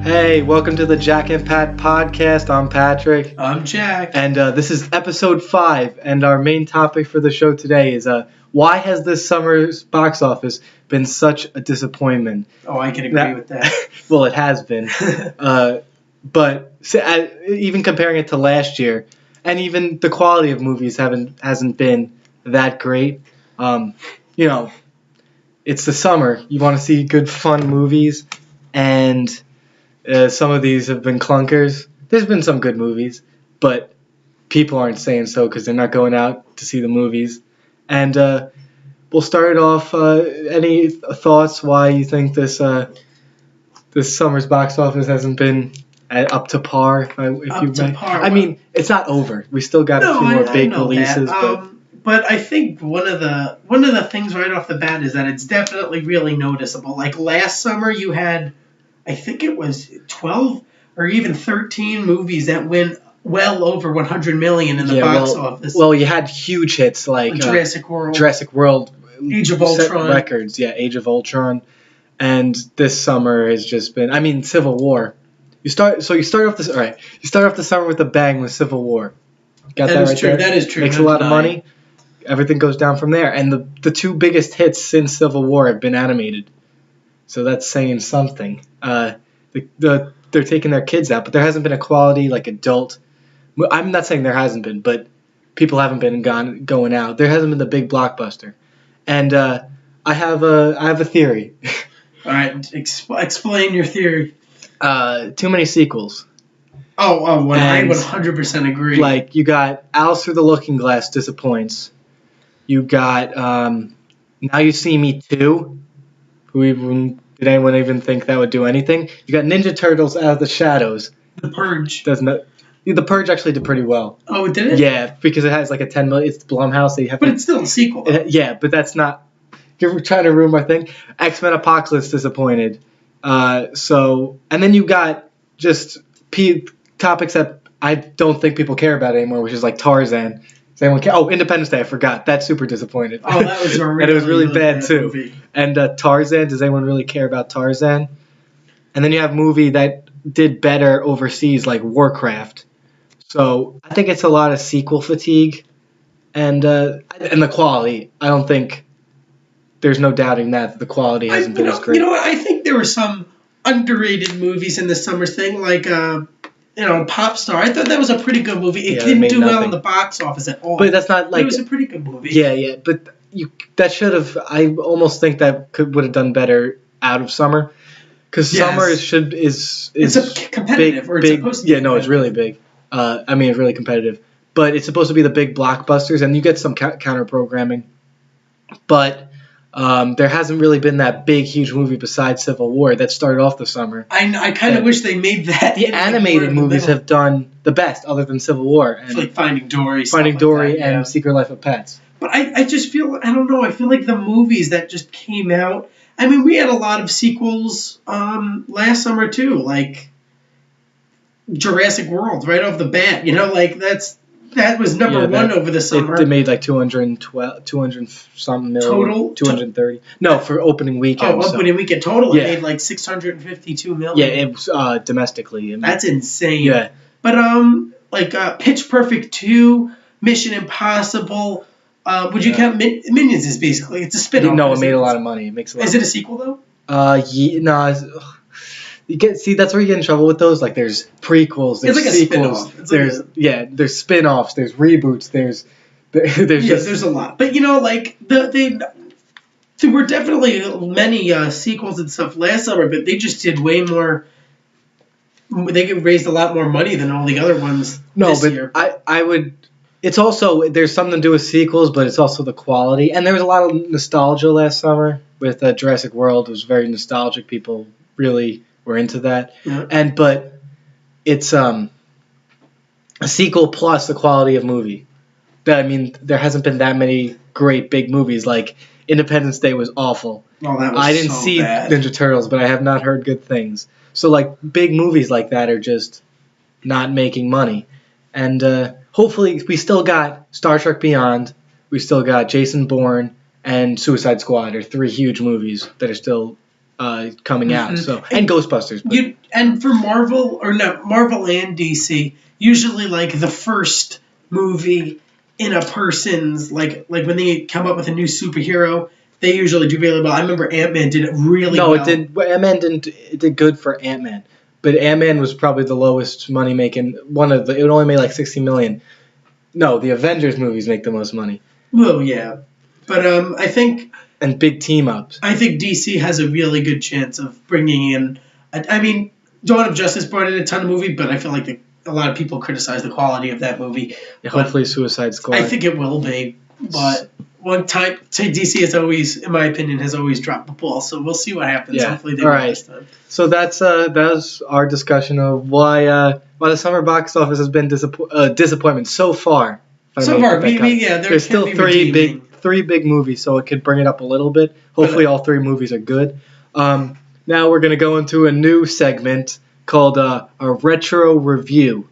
Hey, welcome to the Jack and Pat podcast. I'm Patrick. I'm Jack. And this is episode 5. And our main topic for the show today is why has this summer's box office been such a disappointment? Oh, I can agree with that. Well, it has been. But even comparing it to last year, and even the quality of movies hasn't been that great. It's the summer. You want to see good, fun movies, and some of these have been clunkers. There's been some good movies, but people aren't saying so because they're not going out to see the movies. And we'll start it off. Any thoughts why you think this summer's box office hasn't been up to par? I mean, it's not over. We still got a few more big releases. But I think one of the things right off the bat is that it's definitely really noticeable. Like last summer, you had, I think it was 12 or even 13 movies that went well over 100 million in the box office. Well, you had huge hits like Jurassic World, Age of Ultron records, Age of Ultron, and this summer has just been. Civil War. You start off the summer with a bang with Civil War. Got that right there? That is true. Makes a lot of money. Everything goes down from there, and the two biggest hits since Civil War have been animated. So that's saying something. They're taking their kids out, but there hasn't been a quality like adult. I'm not saying there hasn't been, but people haven't been going out. There hasn't been the big blockbuster, and I have a theory. All right, explain your theory. Too many sequels. I 100% agree. Like you got Alice Through the Looking Glass disappoints. You got Now You See Me 2. Did anyone even think that would do anything? You got Ninja Turtles Out of the Shadows. The Purge. The Purge actually did pretty well. Oh, did it? Yeah, because it has like a 10 million. It's Blumhouse. But it's still a sequel. But that's not. You're trying to ruin my thing. X-Men Apocalypse disappointed. And then you got just topics that I don't think people care about anymore, which is like Tarzan. Does anyone care? Oh, Independence Day, I forgot. That's super disappointed. Oh, that was a really, and it was really bad too. Movie. And Tarzan, does anyone really care about Tarzan? And then you have a movie that did better overseas, like Warcraft. So I think it's a lot of sequel fatigue, and the quality. I don't think there's no doubting that the quality hasn't been as great. You know what? I think there were some underrated movies in the summer thing, like Pop Star. I thought that was a pretty good movie. It didn't do well in the box office at all. But that's not like... It was a pretty good movie. Yeah, but that should have... I almost think that would have done better out of summer. Because summer is it's a competitive. Big, it's supposed to be it's really big. It's really competitive. But it's supposed to be the big blockbusters, and you get some counter-programming. But... there hasn't really been that big, huge movie besides Civil War that started off the summer. I kind of wish they made that. The animated movies have done the best, other than Civil War. And like Finding Dory. And Secret Life of Pets. But I just feel, I don't know, I feel like the movies that just came out, I mean, we had a lot of sequels last summer too, like Jurassic World right off the bat. That was number one over the summer. They made like 200 something million. Total? 230. No, for opening weekend. Opening weekend total. It made like 652 million. Yeah, it was domestically. That's insane. Yeah. But Pitch Perfect 2, Mission Impossible. Would you count Minions? Is basically it's a spin-off. No, it made a lot of money. It makes a lot. Is it a sequel though? That's where you get in trouble with those. Like, there's prequels, there's sequels, there's spin-offs, there's reboots, there's a lot. But there were definitely many sequels and stuff last summer, but they just did way more. They raised a lot more money than all the other ones. This year. I would. It's also there's something to do with sequels, but it's also the quality. And there was a lot of nostalgia last summer with Jurassic World. It was very nostalgic. People really were into that. Yeah. But it's a sequel plus the quality of movie. There hasn't been that many great big movies. Like Independence Day was awful. Oh, that was I didn't see bad. Ninja Turtles, but I have not heard good things. So like big movies like that are just not making money. And hopefully we still got Star Trek Beyond, we still got Jason Bourne, and Suicide Squad are 3 huge movies that are still coming out. So and Ghostbusters. But. And for Marvel Marvel and DC, usually like the first movie in a person's like when they come up with a new superhero, they usually do really well. I remember Ant-Man did it really well. No, it did. Ant-Man didn't. It did good for Ant-Man, but Ant-Man was probably the lowest money making one of the. It only made like $60 million. No, the Avengers movies make the most money. Well, yeah, but I think and big team ups. I think DC has a really good chance of bringing in. I mean, Dawn of Justice brought in a ton of movie, but I feel like a lot of people criticize the quality of that movie. Yeah, hopefully, Suicide Squad. I think it will be, but one time DC has always, in my opinion, has always dropped the ball. So we'll see what happens. Yeah. Hopefully, they will this time. So that's our discussion of why the summer box office has been disappointment so far. So far, there's still three big movies, so it could bring it up a little bit. Hopefully, all three movies are good. Now we're gonna go into a new segment called a retro review.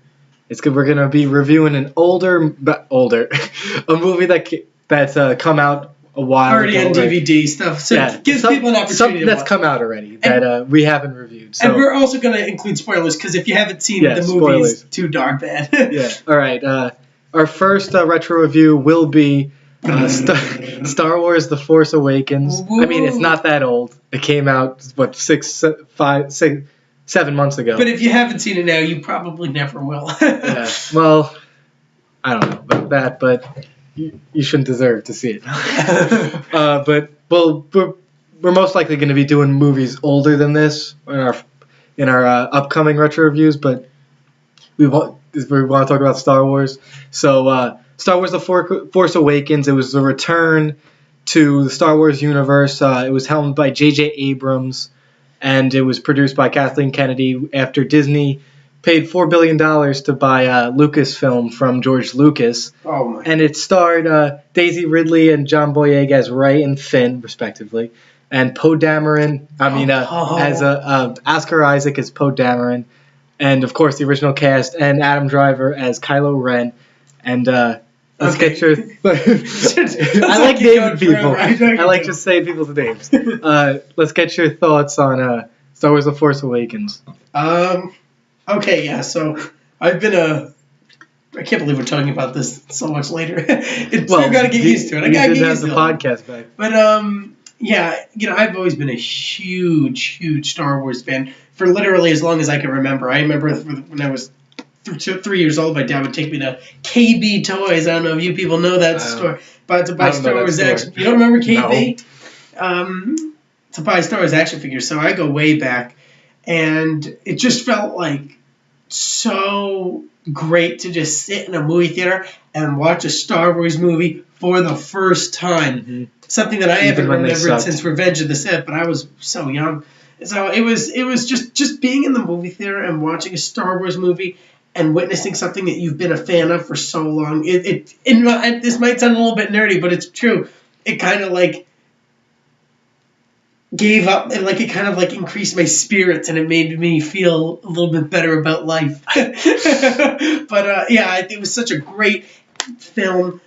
We're gonna be reviewing an older a movie that's come out a while already ago. On DVD stuff. So it gives people an opportunity. Something that's come out already that we haven't reviewed. So. And we're also going to include spoilers because if you haven't seen the movie, it's too dark bad. Yeah. All right. Our first retro review will be Star Wars: The Force Awakens. Whoa. I mean, it's not that old. It came out 7 months ago. But if you haven't seen it now, you probably never will. Yeah. Well, I don't know about that, but you shouldn't deserve to see it. But we're most likely going to be doing movies older than this in our upcoming retro reviews. But we want to talk about Star Wars. So Star Wars: The Force Awakens. It was the return to the Star Wars universe. It was helmed by J.J. Abrams. And it was produced by Kathleen Kennedy after Disney paid $4 billion to buy Lucasfilm from George Lucas. Oh my! And it starred Daisy Ridley and John Boyega as Rey and Finn, respectively, and Poe Dameron. As Oscar Isaac as Poe Dameron, and of course the original cast, and Adam Driver as Kylo Ren. And let's get your. I like naming people. I like just saying people's names. Let's get your thoughts on Star Wars: The Force Awakens. Okay, yeah. So I've been I can't believe we're talking about this so much later. You gotta get used to it. I gotta get used to the podcast back. But yeah, I've always been a huge Star Wars fan for literally as long as I can remember. I remember when I was 3 years old, my dad would take me to KB Toys. I don't know if you people know that store, but to buy Star Wars action. You don't remember KB? No. To buy Star Wars action figures. So I go way back, and it just felt like so great to just sit in a movie theater and watch a Star Wars movie for the first time. Mm-hmm. Something that I haven't remembered since Revenge of the Sith, but I was so young. So it was just being in the movie theater and watching a Star Wars movie and witnessing something that you've been a fan of for so long. This might sound a little bit nerdy, but it's true. It kind of like gave up and like it kind of like increased my spirits and it made me feel a little bit better about life. But yeah, it was such a great film.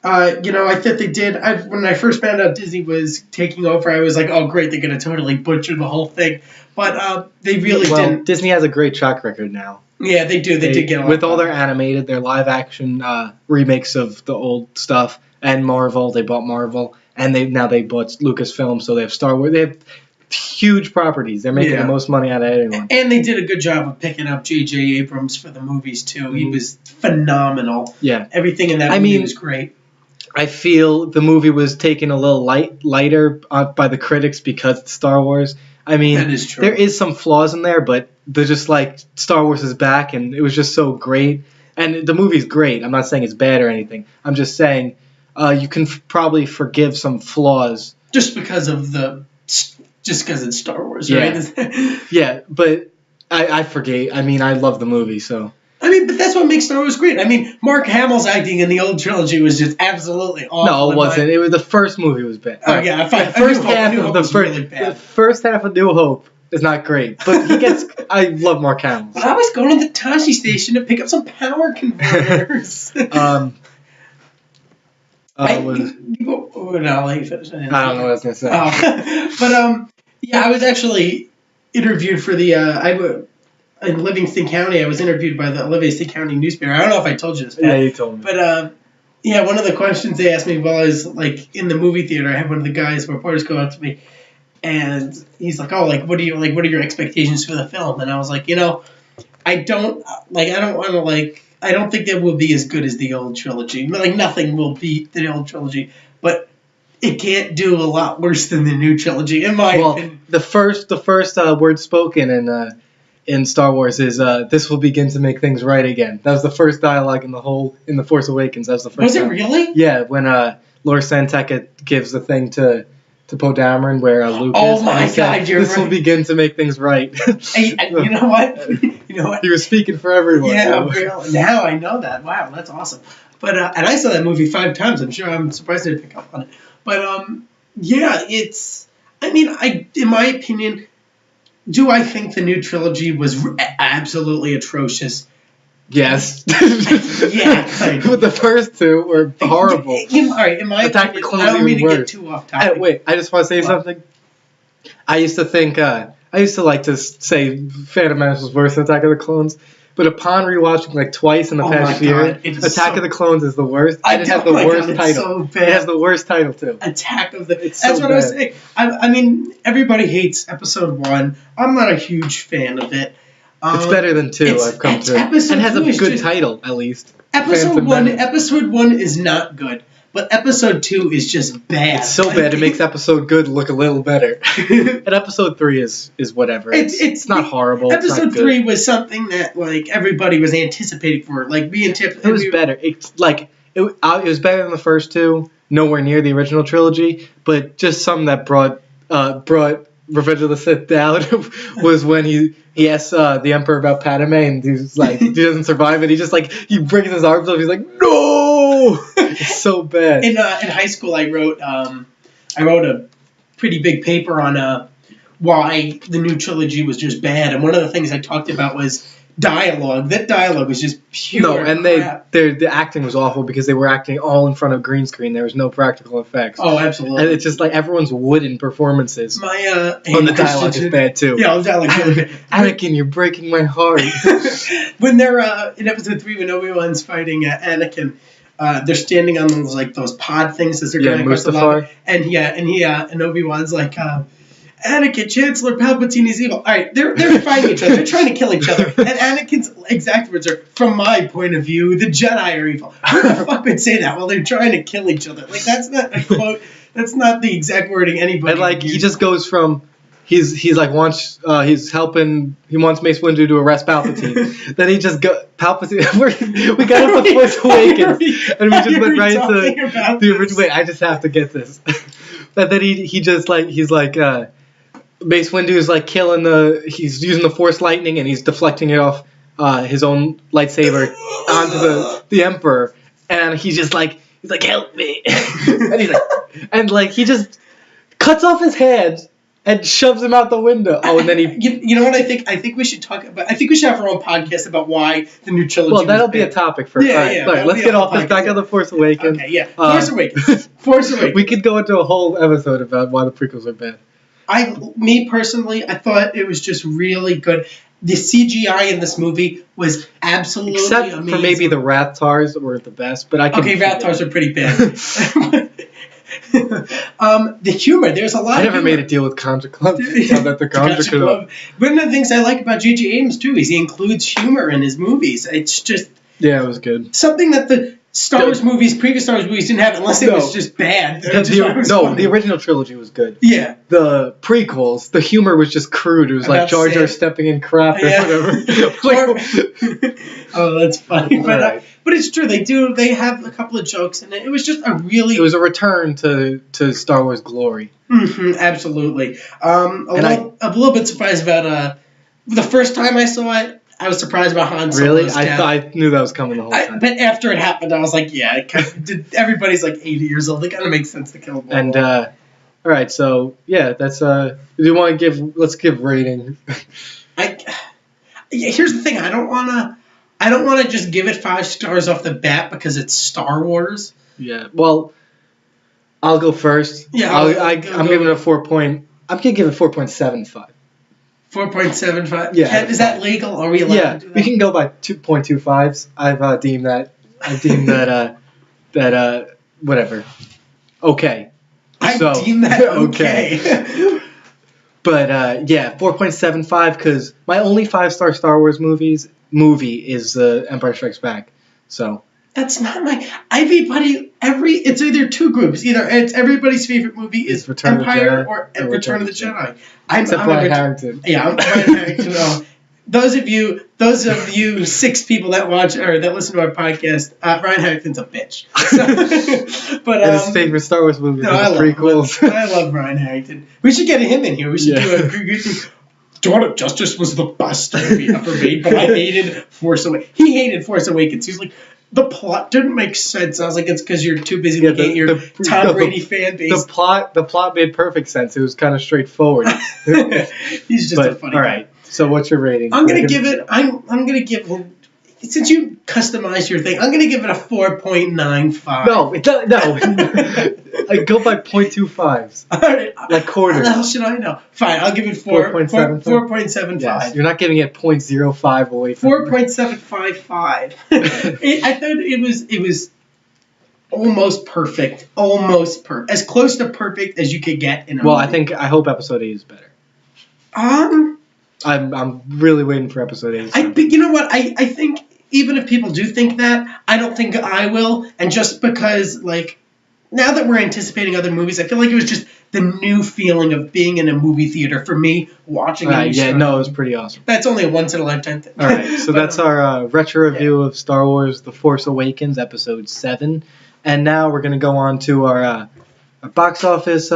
I thought they did. When I first found out Disney was taking over, I was like, oh great, they're gonna totally butcher the whole thing. But they really didn't. Disney has a great track record now. Yeah, they do. They did get a lot with all their live action remakes of the old stuff, and Marvel. They bought Marvel, and they bought Lucasfilm, so they have Star Wars. They have huge properties. They're making the most money out of anyone. And they did a good job of picking up J.J. Abrams for the movies too. Mm-hmm. He was phenomenal. Yeah, everything in that movie was great. I feel the movie was taken a little lighter by the critics because it's Star Wars. I mean, that is true. There is some flaws in there, but they're just like Star Wars is back, and it was just so great. And the movie's great. I'm not saying it's bad or anything. I'm just saying you can probably forgive some flaws just because it's Star Wars, right? Yeah, but I forgave. I mean, I love the movie, so. I mean, but that's what makes Star Wars great. I mean, Mark Hamill's acting in the old trilogy was just absolutely awful. No, it wasn't. It was the first movie was bad. Oh yeah, fine. The first half of New Hope is not great, but he gets. I love Mark Hamill. But I was going to the Tashi station to pick up some power converters. I'll let you finish. I don't know what I was gonna say. But Yeah, I was actually interviewed for the in Livingston County. I was interviewed by the Livingston County newspaper. I don't know if I told you this, Pat, Yeah, you told me. but yeah, one of the questions they asked me while I was like in the movie theater, I had one of the guys, reporters, go up to me, and he's like, "Oh, like what are your expectations for the film?" And I was like, I don't want to I don't think it will be as good as the old trilogy. Like nothing will beat the old trilogy, but it can't do a lot worse than the new trilogy, in my opinion. The first word spoken in Star Wars is "This will begin to make things right again." That was the first dialogue in the Force Awakens. That was the first. Was it time. really? Yeah, when Lord Santekka gives the thing to Poe Dameron where Luke oh is. my God, you're This right. will begin to make things right. You know what? You know what? He was speaking for everyone. Yeah, really. Now I know that. Wow, that's awesome. But and I saw that movie 5 times. I'm surprised I didn't pick up on it. But yeah, it's. I mean, in my opinion, do I think the new trilogy was absolutely atrocious? Yes. Yeah, kind of. But the first two were horrible. All right, in my Attack the opinion, Clones I don't mean to worse. get too off topic. Wait, I just want to say something. I used to think, I used to like to say Phantom Menace was worse than Attack of the Clones, but upon rewatching like twice in the past year, Attack of the Clones is the worst. And it has the worst title. So bad. It has the worst title too. Attack of the. That's what bad. I was saying. I mean, everybody hates Episode 1. I'm not a huge fan of it. It's better than 2. I've come to. And it has a good title at least. Episode 1 is not good. But Episode 2 is just bad. It's so bad it makes Episode good look a little better. And Episode 3 is whatever. It's not horrible. Episode it's not 3 was something that like everybody was anticipating for. Like it was better. It's like it was better than the first 2. Nowhere near the original trilogy, but just something that brought Revenge of the Sith down was when he asks the Emperor about Padme, and he's like, he doesn't survive it. He just like he brings his arms up. He's like, no, it's so bad. In high school, I wrote a pretty big paper on why the new trilogy was just bad, and one of the things I talked about was dialogue. That dialogue was just pure crap. The acting was awful because they were acting all in front of green screen. There was no practical effects. Oh, absolutely. And it's just like everyone's wooden performances. The dialogue is bad too. Yeah, the dialogue is really bad. Anakin, you're breaking my heart. When they're in Episode 3, when Obi-Wan's fighting Anakin, they're standing on those pod things as they're going across the lava, and Obi-Wan's like. Anakin, Chancellor Palpatine is evil. All right, they're fighting each other. They're trying to kill each other. And Anakin's exact words are, from my point of view, the Jedi are evil. Who the fuck would say that while they're trying to kill each other? Like, that's not a quote. That's not the exact wording anybody. And like, he just goes from he's like wants he's helping. He wants Mace Windu to arrest Palpatine. Then he just Palpatine. We got up with Force Awakens, and we just went right to the original. Wait, I just have to get this. But then he's like. Mace Windu is like he's using the Force lightning and he's deflecting it off his own lightsaber onto the Emperor, and he's like help me, and he just cuts off his hands and shoves him out the window. Oh, and then he. You know what I think? I think we should talk about. I think we should have our own podcast about why the new trilogy. Well, that'll be a topic for. Yeah. All right, let's get off this back on the Force Awakens. Okay, yeah, Force Awakens. We could go into a whole episode about why the prequels are bad. Me personally, I thought it was just really good. The CGI in this movie was absolutely amazing. Except for maybe the Rathars were the best, but Rathars are pretty bad. The humor, there's a lot. I never made a deal with Contra Club. One of the things I like about J.J. Abrams too is he includes humor in his movies. It's just it was good. Something that the previous Star Wars movies didn't have unless it was just bad. The original trilogy was good. Yeah. The prequels, the humor was just crude. It was like Jar Jar stepping in crap or whatever. Oh, that's funny. But it's true. They have a couple of jokes in it. It was just It was a return to Star Wars glory. Mm-hmm, absolutely. A little bit surprised about the first time I saw it. I was surprised about Han Solo's death. I knew that was coming the whole time. But after it happened, I was like, yeah, everybody's like 80 years old. It kind of makes sense to kill them all. And, all right, so, yeah, that's, do you want to let's give rating. Here's the thing. I don't want to just give it 5 stars off the bat because it's Star Wars. Yeah, well, I'll go first. Yeah, I'm giving it a 4.5 I'm gonna give it 4.75. 4.75. Yeah. Is that legal? Are we allowed Yeah, to do that? we can go by 2.25s. I've deemed that. I deem that whatever. Okay. I So, deem that okay. But yeah, 4.75 because my only 5-star Star Wars movie is Empire Strikes Back. So That's not my. It's either two groups. Either it's everybody's favorite movie is Return of the Empire Jedi or or Return of the Jedi. except I'm Brian Harrington. Yeah, I'm Brian Harrington. Those of you 6 people that watch or that listen to our podcast, Brian Harrington's a bitch. But And his favorite Star Wars movie no, are the prequels. I love Brian Harrington. We should get him in here. We should do a good thing. Dawn of Justice was the best movie ever made, but I hated Force Awakens. He hated Force Awakens. He's like, the plot didn't make sense. I was like, it's because you're too busy looking at your Tom Brady fan base. The plot made perfect sense. It was kind of straightforward. He's just a funny all guy. right. So what's your rating? I'm gonna give him. Since you customized your thing, I'm gonna give it a 4.95. No. I go by 0.25s. All right. Like quarters. How the hell should I know? Fine, I'll give it 4.75. Yes, you're not giving it 0.05 away from 4.755. I thought it was almost perfect. As close to perfect as you could get in a movie. I hope episode 8 is better. I'm really waiting for episode 8. You know what? I think even if people do think that, I don't think I will. And just because, like, now that we're anticipating other movies, I feel like it was just the new feeling of being in a movie theater for me watching it. It was pretty awesome. That's only a once-in-a-lifetime thing. All right, so that's our retro review of Star Wars The Force Awakens, Episode 7. And now we're going to go on to our box office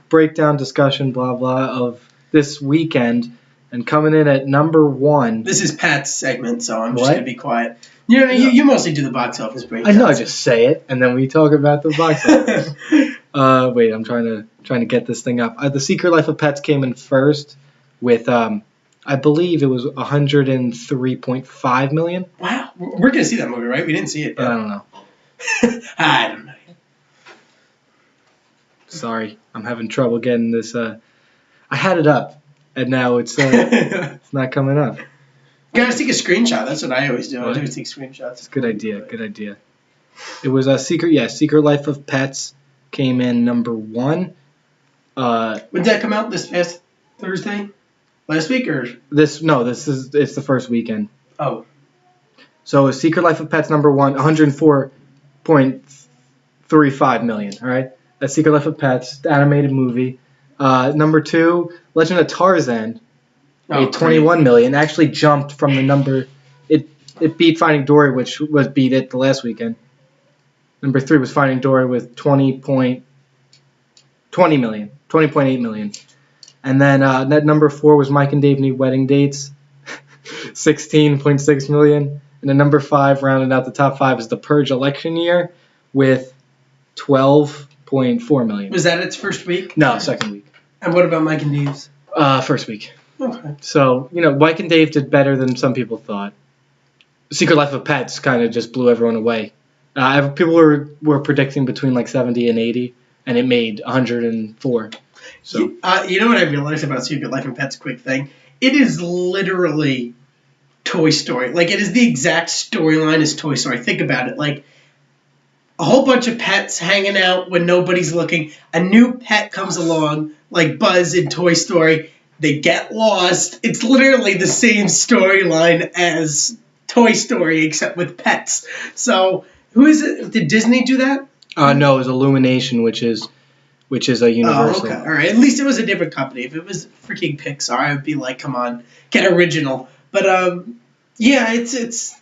breakdown discussion, blah, blah, of this weekend. And coming in at number 1. This is Pat's segment, so I'm just going to be quiet. You mostly do the box office breakdown. I know, I just say it, and then we talk about the box office. Wait, I'm trying to get this thing up. The Secret Life of Pets came in first with, I believe it was 103.5 million. Wow, we're going to see that movie, right? We didn't see it. I don't know. I don't know. Sorry, I'm having trouble getting this. I had it up. And now it's not coming up. You gotta take a screenshot. That's what I always do. What? I always take screenshots. It's a good idea. Good idea. It was a Secret Life of Pets came in number 1. Would that come out this past Thursday? Last week or? It's the first weekend. Oh. So Secret Life of Pets number 1, 104.35 million. All right, that's Secret Life of Pets, the animated movie. Number 2, Legend of Tarzan, made 21 million. Actually jumped from the number. It beat Finding Dory, which was beat it the last weekend. Number 3 was Finding Dory with 20.8 million. And then that number 4 was Mike and Dave Need Wedding Dates, 16.6 million. And then number 5, rounding out the top 5, is The Purge Election Year with 12.4 million. Was that its first week? No, second week. And what about Mike and Dave's? First week. Okay. So, Mike and Dave did better than some people thought. Secret Life of Pets kind of just blew everyone away. People were predicting between like 70 and 80, and it made 104. So you know what I realized about Secret Life of Pets? Quick thing. It is literally Toy Story. Like, it is the exact storyline as Toy Story. Think about it. Like, a whole bunch of pets hanging out when nobody's looking. A new pet comes along, like Buzz in Toy Story. They get lost. It's literally the same storyline as Toy Story, except with pets. So, who is it? Did Disney do that? No, it was Illumination, which is a Universal. Oh, okay. All right. At least it was a different company. If it was freaking Pixar, I would be like, come on, get original. But yeah, it's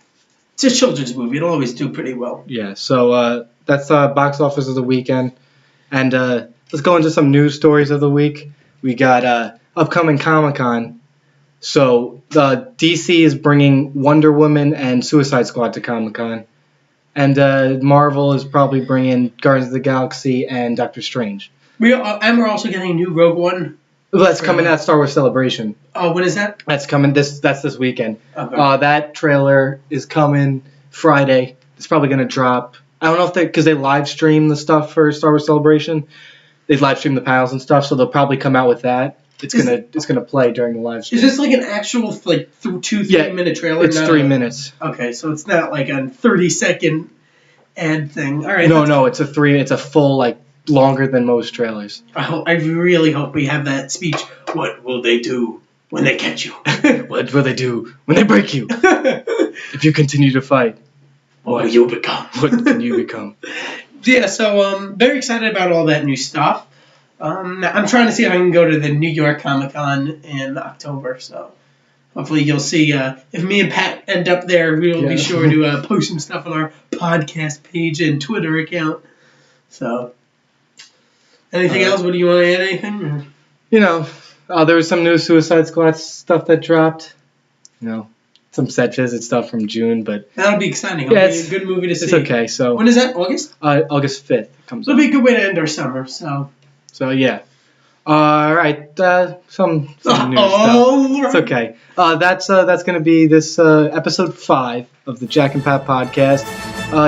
a children's movie. It'll always do pretty well. Yeah. So that's box office of the weekend, and let's go into some news stories of the week. We got upcoming Comic-Con. So DC is bringing Wonder Woman and Suicide Squad to Comic-Con. And Marvel is probably bringing Guardians of the Galaxy and Doctor Strange. We're also getting a new Rogue One. Well, that's coming at Star Wars Celebration. Oh, when is that? That's coming. That's this weekend. Okay. That trailer is coming Friday. It's probably going to drop. I don't know if because they live stream the stuff for Star Wars Celebration. they live stream the panels and stuff, so they'll probably come out with that. It's gonna play during the live stream. Is this like an actual 2-3 minute trailer? It's 3 minutes. Okay, so it's not like a 30-second ad thing. All right. No, it's a full longer than most trailers. I really hope we have that speech. What will they do when they catch you? What will they do when they break you? If you continue to fight, what will you become? What can you become? Yeah, so very excited about all that new stuff. I'm trying to see if I can go to the New York Comic Con in October, so hopefully you'll see. If me and Pat end up there, we'll be sure to post some stuff on our podcast page and Twitter account. So, anything else? What do you want to add? Anything? There was some new Suicide Squad stuff that dropped. Some set visit stuff from June, but that'll be exciting. It'll be a good movie to see. It's okay. So when is that? August? August 5th comes. It'll be a good way to end our summer. So yeah. All right. Some new stuff. Right. It's okay. That's going to be this episode 5 of the Jack and Pat podcast.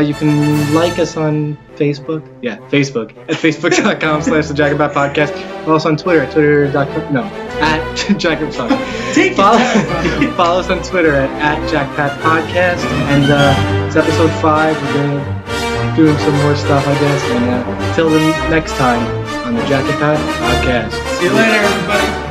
You can like us on Facebook. Yeah, Facebook at facebook.com/the Jack and Pat podcast. Also on Twitter at twitter.com. No, at Jack and Pat. Follow us on Twitter at JackPat Podcast. And it's episode 5. We're doing some more stuff, I guess. And till the next time on the Jack and Pat podcast. See you later, everybody.